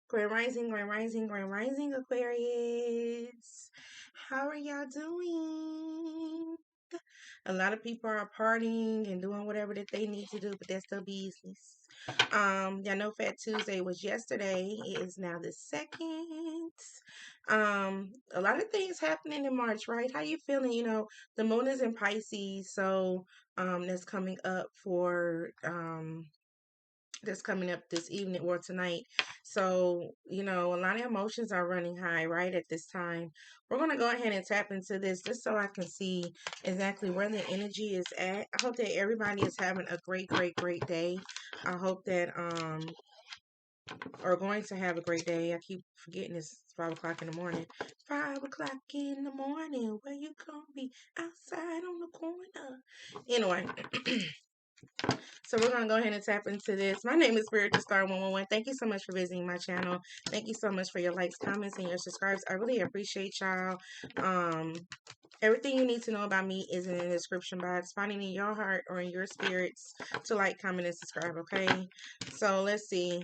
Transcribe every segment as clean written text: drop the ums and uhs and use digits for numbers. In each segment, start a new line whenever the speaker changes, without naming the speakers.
Grand Rising, Grand Rising, Grand Rising, Aquarius. How are y'all doing? A lot of people are partying and doing whatever that they need to do, but that's their business. Y'all know Fat Tuesday was yesterday. It is now the 2nd. A lot of things happening in March, right? How you feeling? The moon is in Pisces, so that's coming up for that's coming up this evening or tonight. So, a lot of emotions are running high right at this time. We're going to go ahead and tap into this just so I can see exactly where the energy is at. I hope that everybody is having a great, great, great day. I hope that are going to have a great day. I keep forgetting it's 5 o'clock in the morning. 5 o'clock in the morning, where you gonna be? Outside on the corner. Anyway. So we're going to go ahead and tap into this. My name is Spiritual Star 111. Thank you so much for visiting my channel. Thank you so much for your likes, comments, and your subscribes. I really appreciate y'all. Everything you need to know about me is in the description box. Finding in your heart or in your spirits to like, comment, and subscribe, okay? So let's see.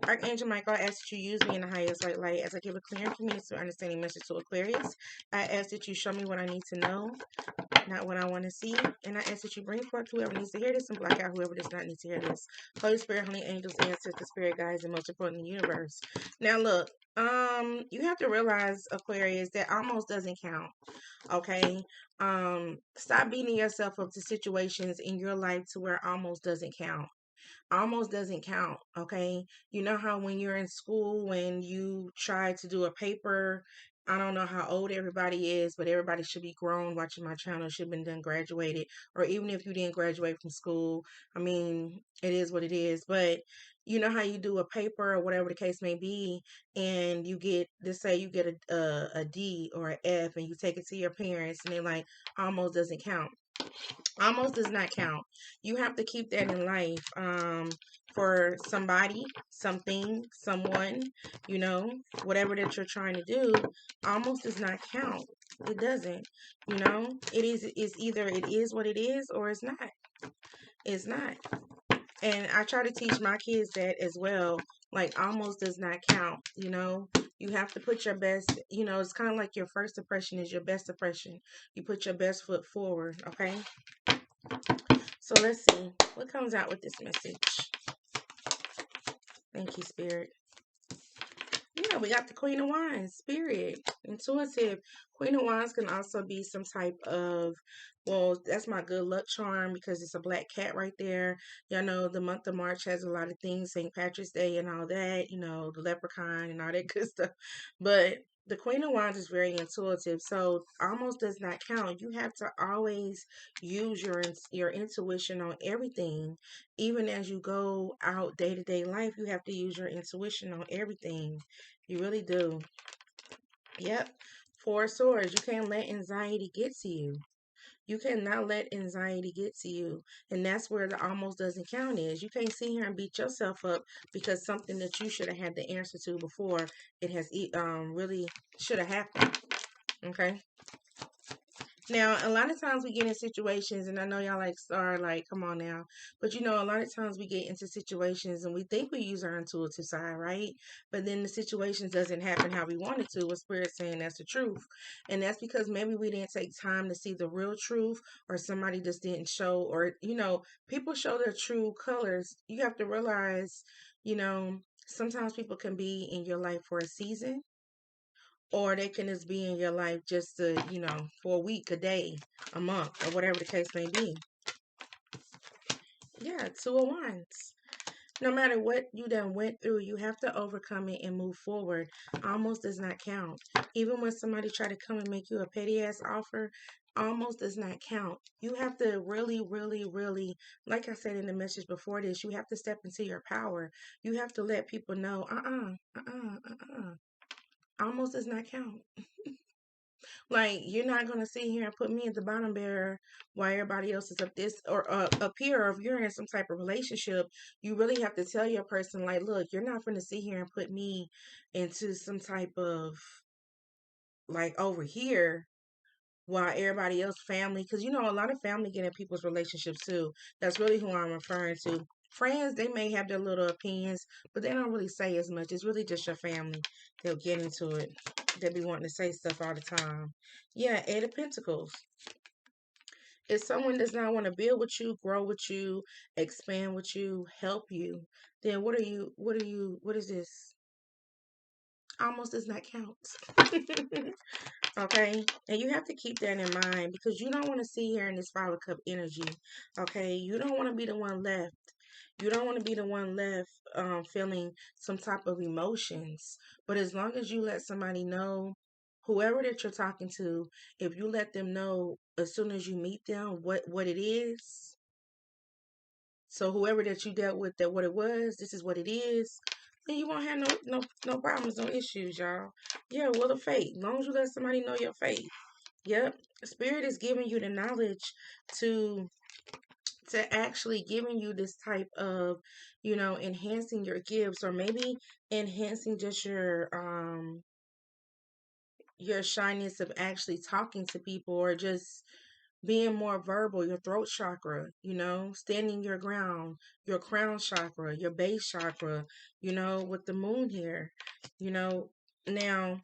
Archangel Michael, I ask that you use me in the highest light as I give a clear and communicative understanding message to Aquarius. I ask that you show me what I need to know, not what I want to see. And I ask that you bring forth whoever needs to hear this and block out whoever does not need to hear this. Holy Spirit, Holy Angels, Ancestors, Spirit Guides, and most importantly, the universe. Now look, you have to realize, Aquarius, that almost doesn't count. Okay. Stop beating yourself up to situations in your life to where almost doesn't count. Almost doesn't count. Okay. You know how when you're in school, when you try to do a paper, I don't know how old everybody is, but everybody should be grown watching my channel, should have been done graduated. Or even if you didn't graduate from school, I mean, it is what it is. But you know how you do a paper or whatever the case may be, and you get, let's say you get a D or an F, and you take it to your parents, and they're like, almost doesn't count. Almost does not count. You have to keep that in life. For somebody, something, someone, whatever that you're trying to do, almost does not count. It doesn't. It's either it is what it is or it's not. It's not. And I try to teach my kids that as well. Like, almost does not count. You have to put your best, it's kind of like your first impression is your best impression. You put your best foot forward, okay? So let's see what comes out with this message. Thank you, Spirit. Yeah, we got the Queen of Wands, Spirit, intuitive. Queen of Wands can also be some type of, well, that's my good luck charm because it's a black cat right there. Y'all know the month of March has a lot of things, St. Patrick's Day and all that, the leprechaun and all that good stuff. But the Queen of Wands is very intuitive, so almost does not count. You have to always use your intuition on everything. Even as you go out day-to-day life, you have to use your intuition on everything. You really do. Yep. 4 of Swords. You can't let anxiety get to you. You cannot let anxiety get to you. And that's where the almost doesn't count is. You can't sit here and beat yourself up because something that you should have had the answer to before it has really should have happened. Okay? Now, a lot of times we get in situations, and I know y'all are like, come on now. But a lot of times we get into situations and we think we use our intuitive side, right? But then the situations doesn't happen how we want it to, with Spirit saying that's the truth. And that's because maybe we didn't take time to see the real truth, or somebody just didn't show, or, people show their true colors. You have to realize, sometimes people can be in your life for a season, or they can just be in your life just to, for a week, a day, a month, or whatever the case may be. Yeah, 2 of Wands. No matter what you done went through, you have to overcome it and move forward. Almost does not count. Even when somebody try to come and make you a petty ass offer, almost does not count. You have to really, really, really, like I said in the message before this, you have to step into your power. You have to let people know, almost does not count. Like, you're not going to sit here and put me at the bottom bearer while everybody else is up this or up here. Or if you're in some type of relationship, you really have to tell your person, like, look, you're not going to sit here and put me into some type of, like, over here while everybody else family. Because, a lot of family get in people's relationships too. That's really who I'm referring to. Friends, they may have their little opinions, but they don't really say as much. It's really just your family. They'll get into it. They'll be wanting to say stuff all the time. Yeah, Eight of Pentacles. If someone does not want to build with you, grow with you, expand with you, help you, then what is this? Almost does not count. Okay, and you have to keep that in mind because you don't want to see here in this Five of Cup energy. Okay, you don't want to be the one left. You don't want to be the one left feeling some type of emotions. But as long as you let somebody know, whoever that you're talking to, if you let them know as soon as you meet them what it is. So whoever that you dealt with, that what it was, this is what it is, then you won't have no problems, no issues, y'all. Yeah, well, the fate. As long as you let somebody know your fate. Yep. Spirit is giving you the knowledge to actually giving you this type of, enhancing your gifts, or maybe enhancing just your shyness of actually talking to people, or just being more verbal, your throat chakra, standing your ground, your crown chakra, your base chakra, with the moon here, you know. Now,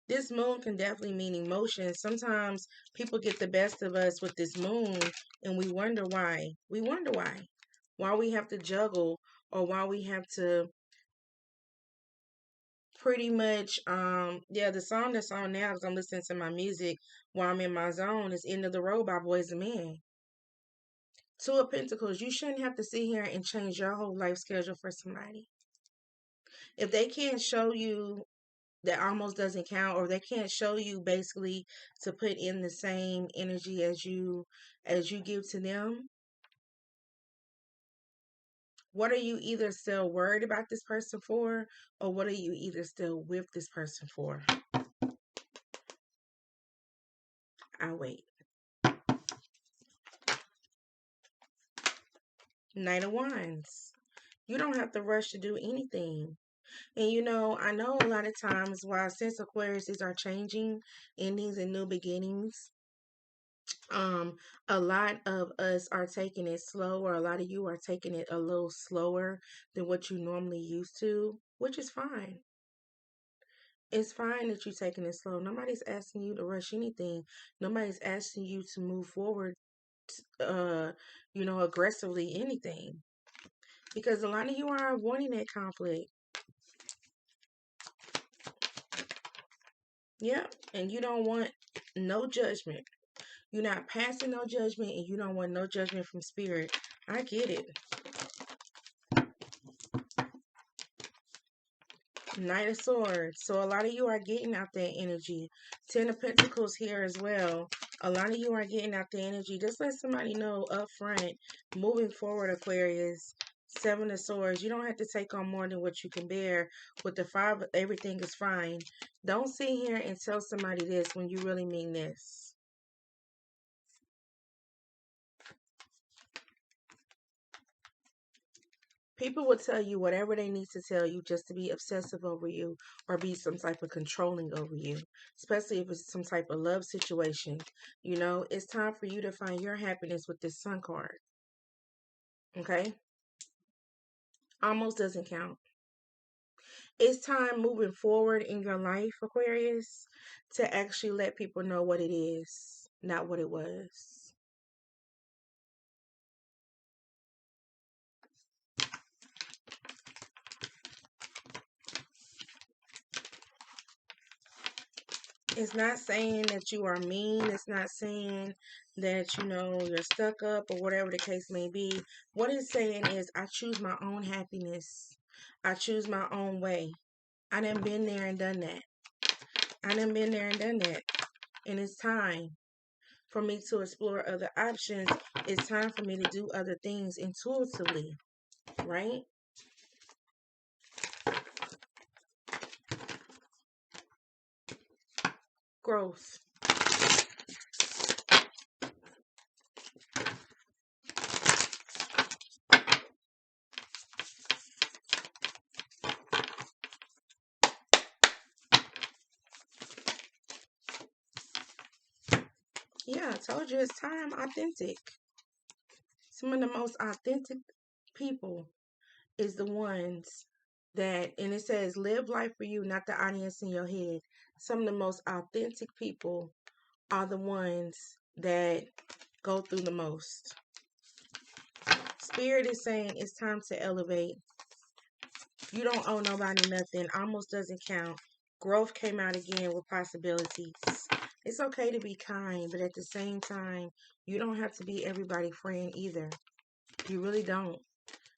this moon can definitely mean emotion. Sometimes people get the best of us with this moon, and we wonder why. We wonder why we have to juggle, or why we have to pretty much, yeah, the song that's on now, because I'm listening to my music while I'm in my zone, is End of the Road by Boys and Men. Two of Pentacles, you shouldn't have to sit here and change your whole life schedule for somebody. If they can't show you, that almost doesn't count, or they can't show you basically to put in the same energy as you give to them, what are you either still worried about this person for, or what are you either still with this person for? I'll wait. Knight of Wands. You don't have to rush to do anything. And I know a lot of times, while since Aquariuses are changing, endings and new beginnings, a lot of us are taking it slow, or a lot of you are taking it a little slower than what you normally used to, which is fine. It's fine that you're taking it slow. Nobody's asking you to rush anything. Nobody's asking you to move forward, aggressively anything. Because a lot of you are avoiding that conflict. Yep. And you don't want no judgment. You're not passing no judgment, and you don't want no judgment from spirit. I get it. Knight of Swords. So a lot of you are getting out that energy. Ten of Pentacles here as well. A lot of you are getting out the energy. Just let somebody know up front. Moving forward, Aquarius. Seven of Swords. You don't have to take on more than what you can bear. With the Five, everything is fine. Don't sit here and tell somebody this when you really mean this. People will tell you whatever they need to tell you just to be obsessive over you, or be some type of controlling over you, especially if it's some type of love situation. It's time for you to find your happiness with this Sun card. Okay? Almost doesn't count. It's time moving forward in your life, Aquarius, to actually let people know what it is, not what it was. It's not saying that you are mean. It's not saying that, you're stuck up, or whatever the case may be. What it's saying is, I choose my own happiness. I choose my own way. I done been there and done that. And it's time for me to explore other options. It's time for me to do other things intuitively, right? Growth. Yeah, I told you it's time. Authentic. Some of the most authentic people is the ones that, and it says, live life for you, not the audience in your head. Some of the most authentic people are the ones that go through the most. Spirit is saying it's time to elevate. You don't owe nobody nothing. Almost doesn't count. Growth came out again with possibilities. It's okay to be kind, but at the same time, you don't have to be everybody's friend either. You really don't.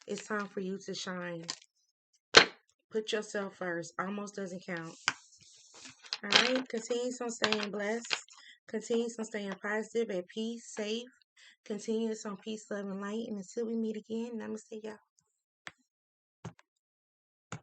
It's time for you to shine. Put yourself first. Almost doesn't count. All right? Continue on staying blessed. Continue on staying positive, at peace, safe. Continue on peace, love, and light. And until we meet again, namaste, y'all.